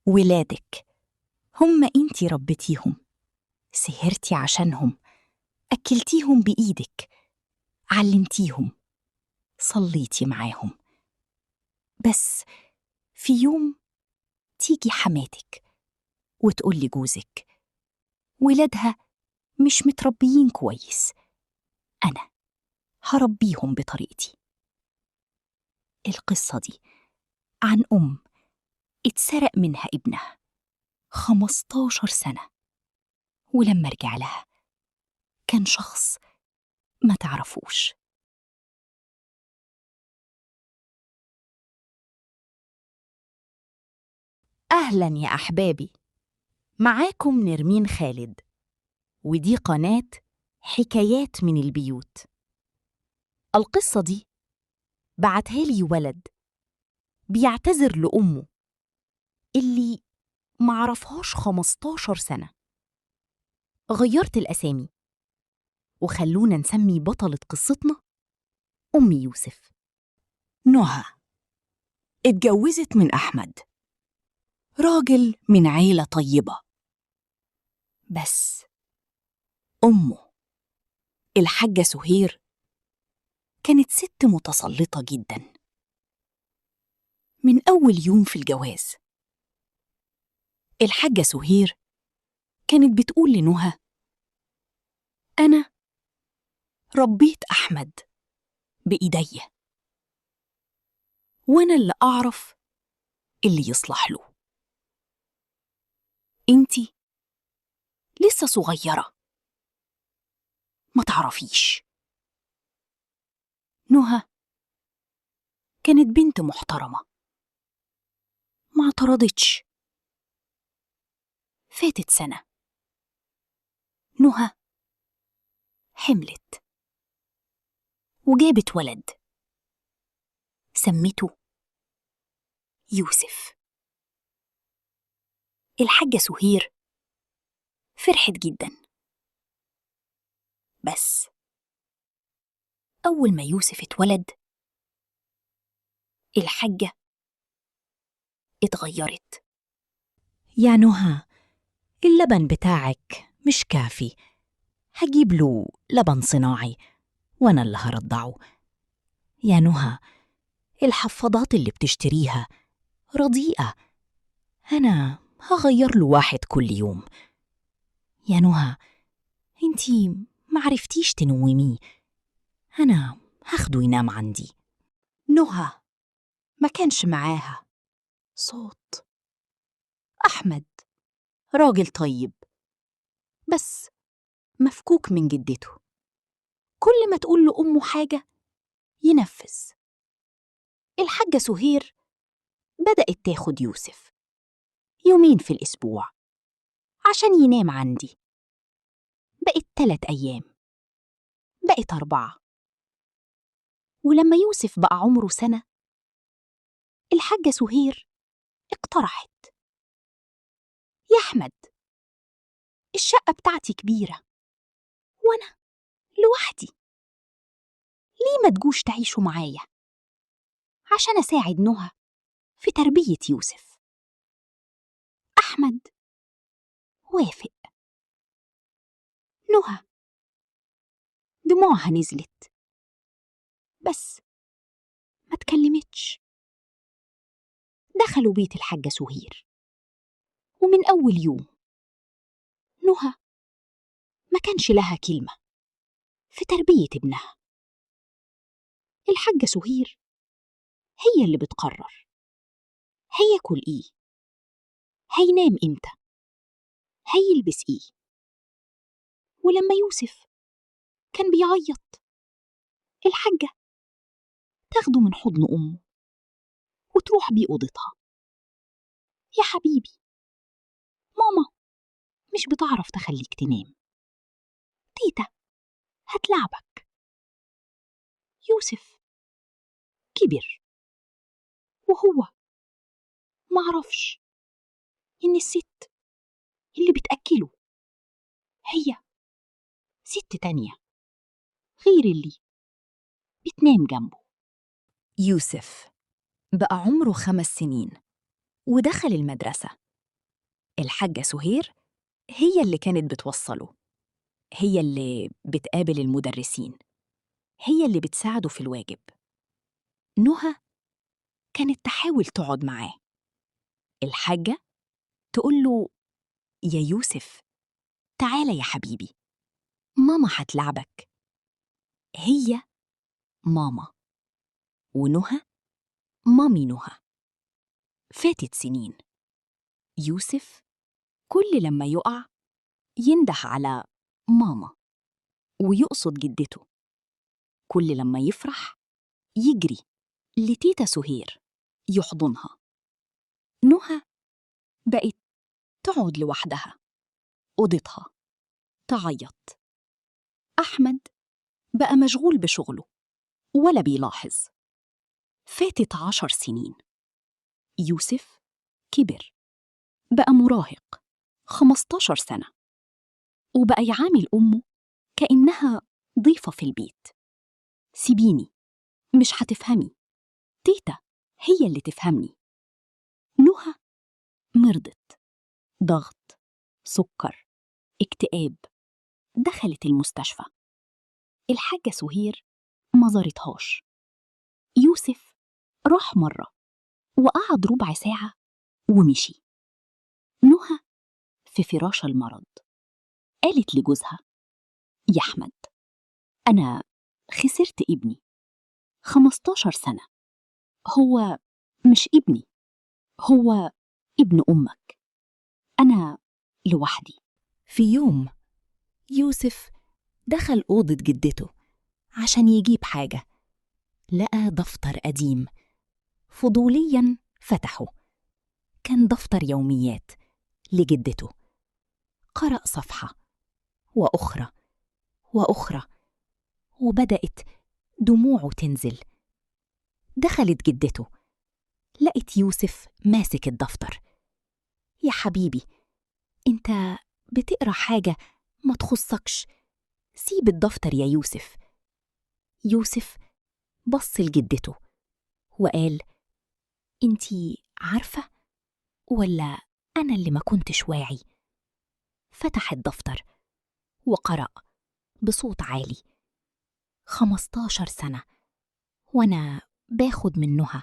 ولادك هم انتي ربيتيهم، سهرتي عشانهم، أكلتيهم بإيدك، علمتيهم، صليتي معاهم. بس في يوم تيجي حماتك وتقول لجوزك ولادها مش متربيين كويس، أنا هربيهم بطريقتي. القصة دي عن أم اتسرق منها ابنها 15 سنة، ولما رجع لها كان شخص ما تعرفوش. أهلاً يا أحبابي، معاكم نرمين خالد، ودي قناة حكايات من البيوت. القصة دي بعتها لي ولد بيعتذر لأمه اللي معرفهاش 15 سنة. غيرت الأسامي وخلونا نسمي بطلة قصتنا أم يوسف. نهى اتجوزت من أحمد، راجل من عيلة طيبة، بس أمه الحاجة سهير كانت ست متسلطة جدا. من أول يوم في الجواز الحاجة سهير كانت بتقول لنهى: أنا ربيت أحمد بإيدي، وأنا اللي أعرف اللي يصلح له. إنتي لسه صغيرة ما تعرفيش. نهى كانت بنت محترمة، ما اعترضتش. فاتت سنة، نهى حملت وجابت ولد، سمته يوسف. الحاجة سهير فرحت جدا، بس أول ما يوسف اتولد الحاجة اتغيرت. يا نهى، اللبن بتاعك مش كافي، هجيب له لبن صناعي وأنا اللي هرضعه. يا نهى، الحفاضات اللي بتشتريها رديئة، أنا هغير له واحد كل يوم. يا نهى، انتي معرفتيش تنوميه، أنا هاخده ينام عندي. نهى ما كانش معاها صوت. أحمد راجل طيب، بس مفكوك من جدته، كل ما تقول له أمه حاجة ينفذ. الحاجة سهير بدأت تاخد يوسف يومين في الأسبوع عشان ينام عندي. بقت 3 أيام، بقت 4. ولما يوسف بقى عمره سنة الحاجة سهير اقترحت: يا أحمد، الشقة بتاعتي كبيرة وأنا لوحدي، ليه ما تجوش تعيشوا معايا عشان أساعد نهى في تربية يوسف؟ أحمد وافق. نهى دموعها نزلت، بس ما تكلمتش. دخلوا بيت الحاجة سهير، ومن أول يوم نهى ما كانش لها كلمة في تربية ابنها. الحاجة سهير هي اللي بتقرر هياكل إيه، هينام إمتى، هيلبس إيه. ولما يوسف كان بيعيط الحاجة تاخده من حضن أمه وتروح بيه أوضتها: يا حبيبي، ماما مش بتعرف تخليك تنام، تيتا هتلعبك. يوسف كبر وهو معرفش إن الست اللي بتأكله هي ست تانية غير اللي بتنام جنبه. يوسف بقى عمره 5 سنين ودخل المدرسة، الحاجة سهير هي اللي كانت بتوصله، هي اللي بتقابل المدرسين، هي اللي بتساعده في الواجب. نهى كانت تحاول تقعد معاه. الحاجة تقول له: يا يوسف، تعالى يا حبيبي، ماما هتلعبك. هي ماما، ونهى مامي نهى. فاتت سنين. يوسف كل لما يقع ينده على ماما ويقصد جدته. كل لما يفرح يجري لتيتا سهير يحضنها. نهى بقت تقعد لوحدها أوضتها تعيط. أحمد بقى مشغول بشغله ولا بيلاحظ. فاتت 10 سنين. يوسف كبر، بقى مراهق 15 سنة، وبقى يعامل أمه كأنها ضيفة في البيت. سيبيني، مش هتفهمي، تيتا هي اللي تفهمني. نهى مرضت، ضغط، سكر، اكتئاب. دخلت المستشفى. الحاجة سهير ما زارتهاش. يوسف راح مرة وقعد ربع ساعة ومشي. نهى في فراش المرض قالت لجوزها: يا أحمد، أنا خسرت ابني 15 سنة. هو مش ابني، هو ابن أمك. أنا لوحدي. في يوم يوسف دخل أوضة جدته عشان يجيب حاجة. لقى دفتر قديم، فضولياً فتحه. كان دفتر يوميات لجدته. قرأ صفحة وأخرى وأخرى، وبدأت دموعه تنزل. دخلت جدته، لقت يوسف ماسك الدفتر. يا حبيبي، انت بتقرأ حاجة ما تخصكش، سيب الدفتر يا يوسف. يوسف بص لجدته وقال: انتي عارفة ولا أنا اللي ما كنتش واعي؟ فتح الدفتر وقرأ بصوت عالي: 15 سنة وأنا باخد من نهى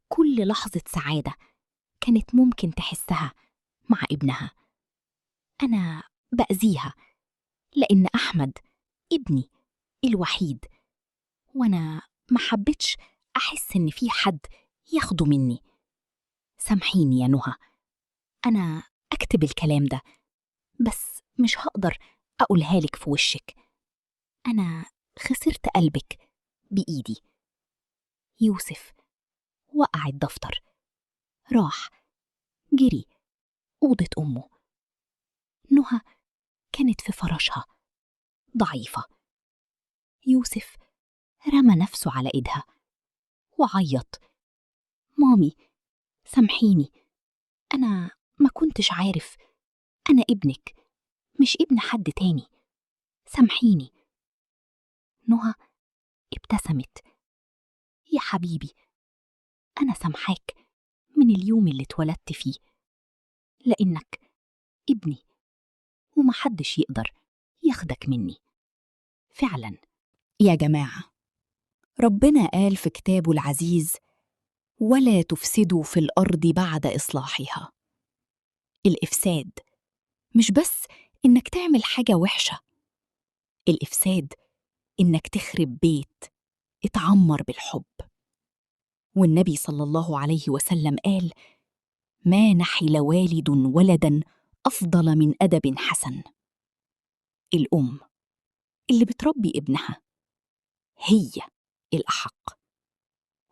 كل لحظة سعادة كانت ممكن تحسها مع ابنها. أنا بأذيها لأن أحمد ابني الوحيد، وأنا ما حبيتش أحس إن في حد ياخده مني. سامحيني يا نهى، أنا أكتب الكلام ده بس مش هقدر أقولها لك في وشك. أنا خسرت قلبك بإيدي. يوسف وقع الدفتر، راح جري أوضة أمه. نهى كانت في فراشها ضعيفة. يوسف رمى نفسه على إيدها وعيط: مامي، سامحيني، أنا ما كنتش عارف، أنا ابنك مش ابن حد تاني، سامحيني. نهى ابتسمت: يا حبيبي، أنا سامحاك من اليوم اللي اتولدت فيه، لأنك ابني ومحدش يقدر ياخدك مني. فعلا يا جماعة، ربنا قال في كتابه العزيز: ولا تفسدوا في الأرض بعد إصلاحها. الإفساد مش بس إنك تعمل حاجة وحشة، الإفساد إنك تخرب بيت اتعمر بالحب. والنبي صلى الله عليه وسلم قال: ما نحل والد ولدا أفضل من أدب حسن. الأم اللي بتربي ابنها هي الأحق،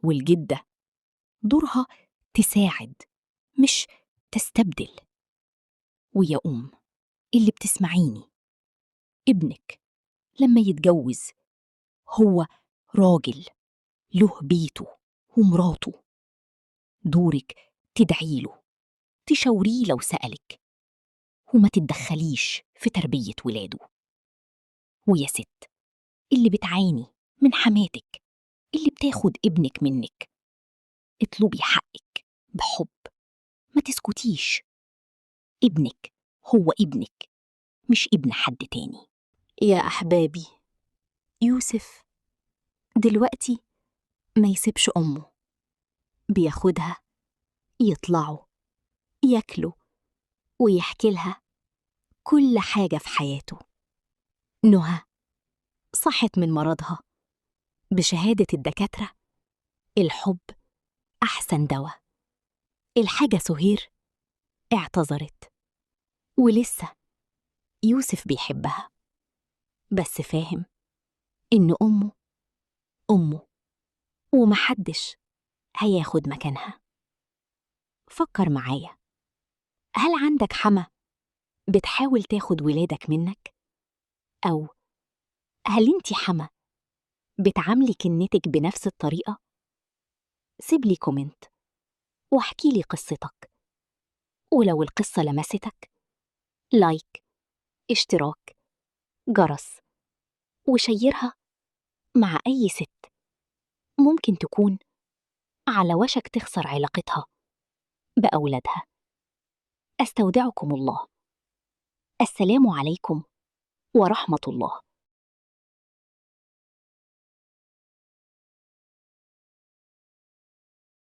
والجدة دورها تساعد مش تستبدل. ويا أم اللي بتسمعيني، ابنك لما يتجوز هو راجل له بيته ومراته، دورك تدعيله، تشاوريه لو سألك، وما تتدخليش في تربية ولاده. ويا ست اللي بتعاني من حماتك اللي بتاخد ابنك منك، اطلبي حقك بحب، ما تسكتيش. ابنك هو ابنك، مش ابن حد تاني. يا أحبابي، يوسف دلوقتي ما يسيبش أمه، بياخدها يطلعوا ياكلوا ويحكي لها كل حاجة في حياته. نهى صحت من مرضها بشهادة الدكاترة، الحب أحسن دواء. الحاجة سهير اعتذرت، ولسه يوسف بيحبها، بس فاهم إن أمه ومحدش هياخد مكانها. فكر معايا، هل عندك حما بتحاول تاخد ولادك منك؟ أو هل انتي حما بتعاملي كنتك بنفس الطريقة؟ سيبلي كومنت واحكي لي قصتك، ولو القصة لمستك لايك، اشتراك، جرس، وشيرها مع أي ست ممكن تكون على وشك تخسر علاقتها بأولادها. أستودعكم الله. السلام عليكم ورحمة الله.